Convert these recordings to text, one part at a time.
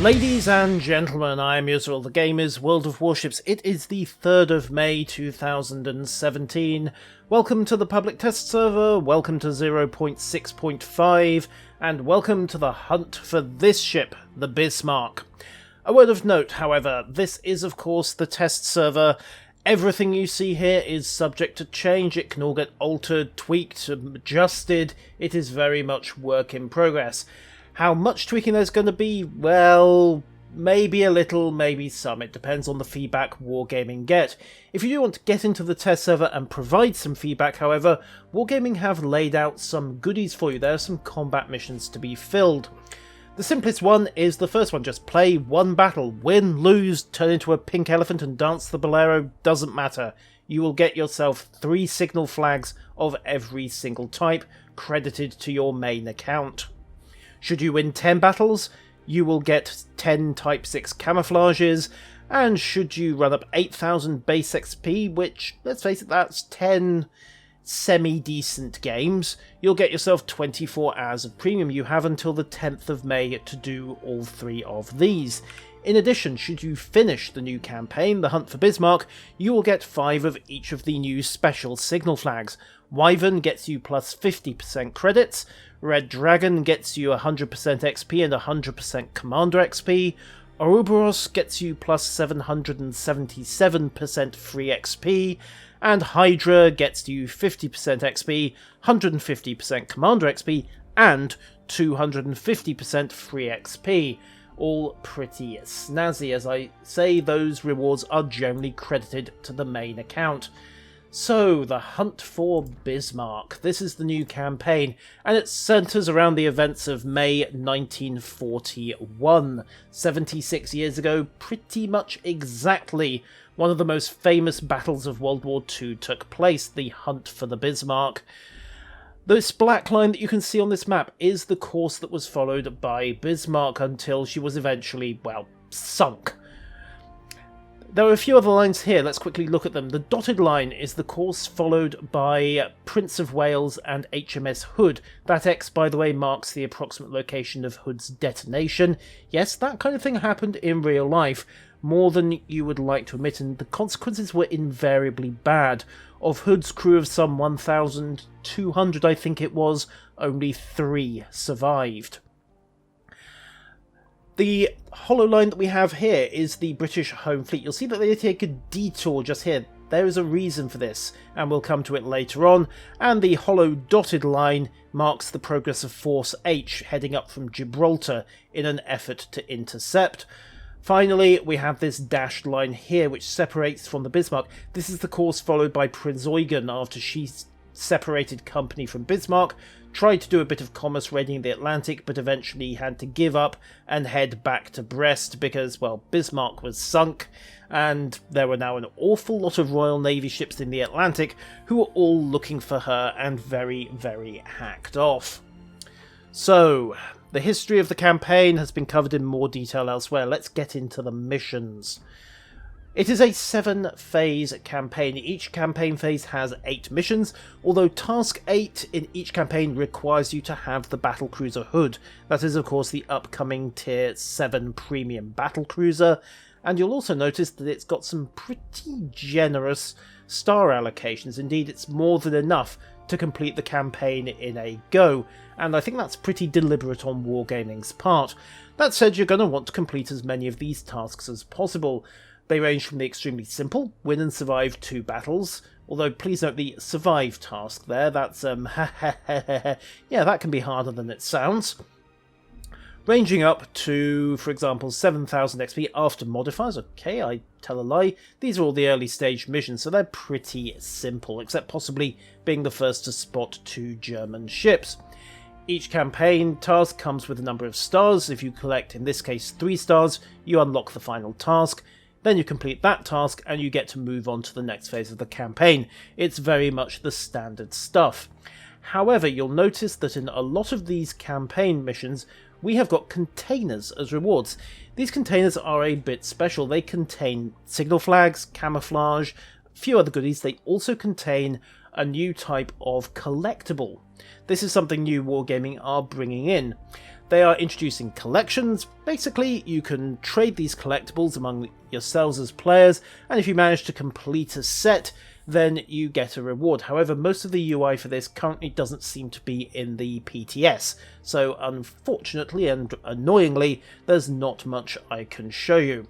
Ladies and gentlemen, I am Yuzral. The game is World of Warships. It is the 3rd of May 2017. Welcome to the public test server, welcome to 0.6.5, and welcome to the hunt for this ship, the Bismarck. A word of note, however, this is of course the test server. Everything you see here is subject to change. It can all get altered, tweaked, adjusted. It is very much work in progress. How much tweaking there's going to be? Well, maybe a little, maybe some. It depends on the feedback Wargaming get. If you do want to get into the test server and provide some feedback, however, Wargaming have laid out some goodies for you. There are some combat missions to be filled. The simplest one is the first one. Just play one battle. Win, lose, turn into a pink elephant and dance the bolero. Doesn't matter. You will get yourself 3 signal flags of every single type credited to your main account. Should you win 10 battles, you will get 10 Type 6 camouflages, and should you run up 8,000 base XP, which, let's face it, that's 10 semi-decent games, you'll get yourself 24 hours of premium. You have until the 10th of May to do all 3 of these. In addition, should you finish the new campaign, the Hunt for Bismarck, you will get 5 of each of the new special signal flags. Wyvern gets you plus 50% credits, Red Dragon gets you 100% XP and 100% Commander XP, Ouroboros gets you plus 777% free XP, and Hydra gets you 50% XP, 150% Commander XP, and 250% free XP. All pretty snazzy. As I say, those rewards are generally credited to the main account. So, the Hunt for Bismarck. This is the new campaign, and it centres around the events of May 1941. 76 years ago, pretty much exactly, one of the most famous battles of World War II took place, the Hunt for the Bismarck. This black line that you can see on this map is the course that was followed by Bismarck until she was eventually, well, sunk. There are a few other lines here, let's quickly look at them. The dotted line is the course followed by Prince of Wales and HMS Hood. That X, by the way, marks the approximate location of Hood's detonation. Yes, that kind of thing happened in real life, more than you would like to admit, and the consequences were invariably bad. Of Hood's crew of some 1,200, I think it was, only 3 survived. The hollow line that we have here is the British Home Fleet. You'll see that they take a detour just here. There is a reason for this, and we'll come to it later on. And the hollow dotted line marks the progress of Force H heading up from Gibraltar in an effort to intercept. Finally, we have this dashed line here, which separates from the Bismarck. This is the course followed by Prinz Eugen after she separated company from Bismarck, tried to do a bit of commerce raiding the Atlantic, but eventually had to give up and head back to Brest because, well, Bismarck was sunk, and there were now an awful lot of Royal Navy ships in the Atlantic who were all looking for her and very, very hacked off. So, the history of the campaign has been covered in more detail elsewhere. Let's get into the missions. It is a 7-phase campaign. Each campaign phase has 8 missions, although Task 8 in each campaign requires you to have the battlecruiser Hood. That is, of course, the upcoming Tier 7 premium battlecruiser, and you'll also notice that it's got some pretty generous star allocations. Indeed, it's more than enough to complete the campaign in a go, and I think that's pretty deliberate on Wargaming's part. That said, you're going to want to complete as many of these tasks as possible. They range from the extremely simple, win and survive 2 battles, although please note the survive task there, that's yeah, that can be harder than it sounds. Ranging up to, for example, 7,000 XP after modifiers. Okay, I tell a lie. These are all the early stage missions, so they're pretty simple, except possibly being the first to spot 2 German ships. Each campaign task comes with a number of stars. If you collect, in this case, 3 stars, you unlock the final task. Then you complete that task and you get to move on to the next phase of the campaign. It's very much the standard stuff. However, you'll notice that in a lot of these campaign missions, we have got containers as rewards. These containers are a bit special. They contain signal flags, camouflage, a few other goodies. They also contain a new type of collectible. This is something new Wargaming are bringing in. They are introducing collections. Basically, you can trade these collectibles among yourselves as players, and if you manage to complete a set, then you get a reward. However, most of the UI for this currently doesn't seem to be in the PTS, so unfortunately and annoyingly, there's not much I can show you.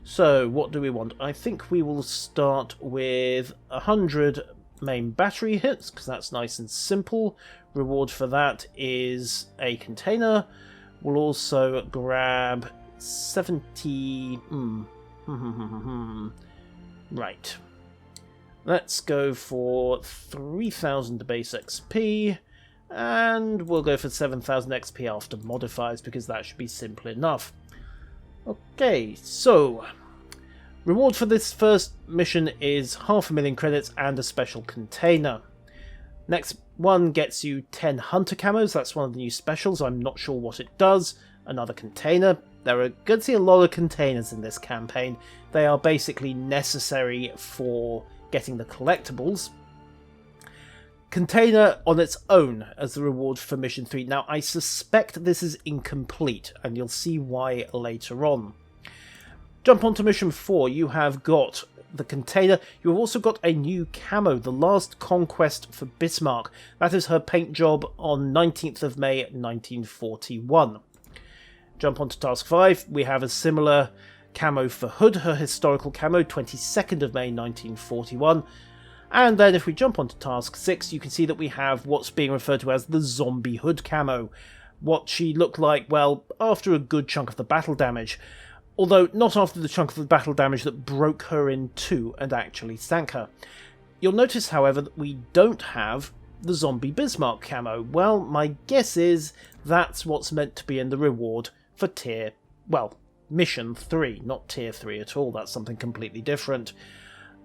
So, what do we want? I think we will start with 100 main battery hits, because that's nice and simple. Reward for that is a container. We'll also grab 70... Right. Let's go for 3,000 base XP, and we'll go for 7,000 XP after modifiers, because that should be simple enough. Okay, so reward for this first mission is 500,000 credits and a special container. Next one gets you 10 hunter camos. That's one of the new specials. I'm not sure what it does. Another container. There are going to see a lot of containers in this campaign. They are basically necessary for getting the collectibles. Container on its own as the reward for mission 3. Now, I suspect this is incomplete, and you'll see why later on. Jump onto mission 4. You have got the container. You've also got a new camo, the last conquest for Bismarck. That is her paint job on 19th of May 1941. Jump onto task 5. We have a similar camo for Hood, her historical camo, 22nd of May 1941. And then if we jump onto task 6, you can see that we have what's being referred to as the zombie Hood camo. What she looked like, well, after a good chunk of the battle damage. Although not after the chunk of the battle damage that broke her in two and actually sank her. You'll notice, however, that we don't have the zombie Bismarck camo. Well, my guess is that's what's meant to be in the reward for mission 3, not tier 3 at all. That's something completely different.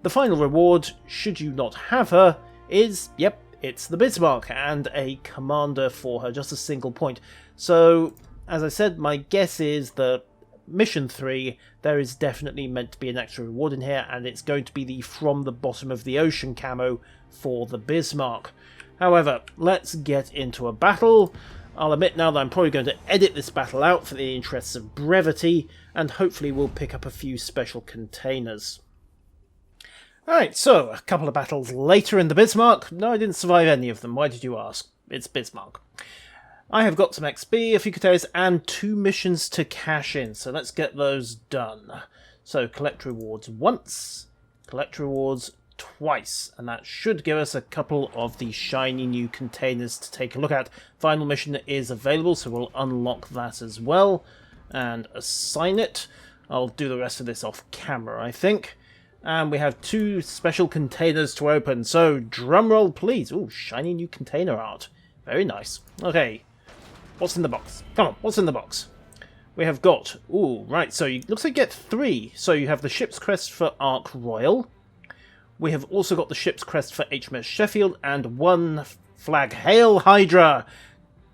The final reward, should you not have her, is, yep, it's the Bismarck and a commander for her, just a single point. So, as I said, my guess is that mission 3, there is definitely meant to be an extra reward in here, and it's going to be the From the Bottom of the Ocean camo for the Bismarck. However, let's get into a battle. I'll admit now that I'm probably going to edit this battle out for the interests of brevity, and hopefully we'll pick up a few special containers. Alright, so a couple of battles later in the Bismarck. No, I didn't survive any of them. Why did you ask? It's Bismarck. I have got some XP, a few containers, and 2 missions to cash in, so let's get those done. So, collect rewards once, collect rewards twice, and that should give us a couple of the shiny new containers to take a look at. Final mission is available, so we'll unlock that as well, and assign it. I'll do the rest of this off camera, I think. And we have 2 special containers to open, so drumroll please. Ooh, shiny new container art. Very nice. Okay, what's in the box? Come on, what's in the box? We have got, ooh, right, so looks like you get 3. So you have the ship's crest for Ark Royal. We have also got the ship's crest for HMS Sheffield, and 1 flag. Hail Hydra!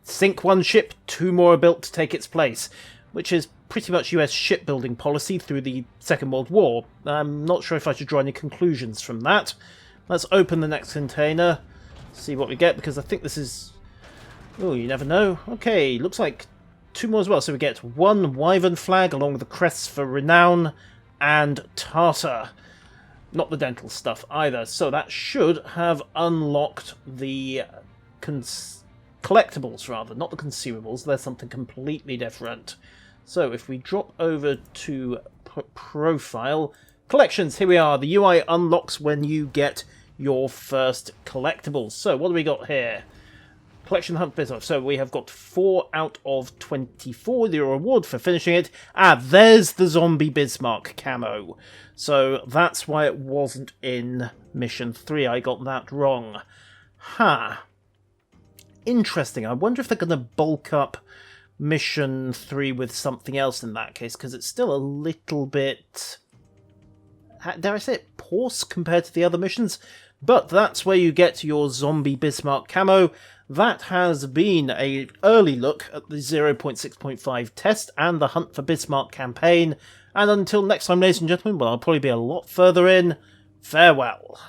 Sink 1 ship, 2 more are built to take its place, which is pretty much US shipbuilding policy through the Second World War. I'm not sure if I should draw any conclusions from that. Let's open the next container, see what we get, because I think this is... oh, you never know. Okay, looks like 2 more as well. So we get 1 Wyvern flag along with the crests for Renown and Tartar. Not the dental stuff either. So that should have unlocked the collectibles, rather, not the consumables. There's something completely different. So if we drop over to profile, collections, here we are. The UI unlocks when you get your first collectibles. So what do we got here? Collection hunt Bismarck. So we have got 4 out of 24. The reward for finishing it. Ah, there's the zombie Bismarck camo. So that's why it wasn't in mission 3. I got that wrong. Ha. Interesting. I wonder if they're going to bulk up mission 3 with something else in that case, because it's still a little bit, dare I say it, porous compared to the other missions. But that's where you get your zombie Bismarck camo. That has been an early look at the 0.6.5 test and the Hunt for Bismarck campaign. And until next time, ladies and gentlemen, well, I'll probably be a lot further in. Farewell.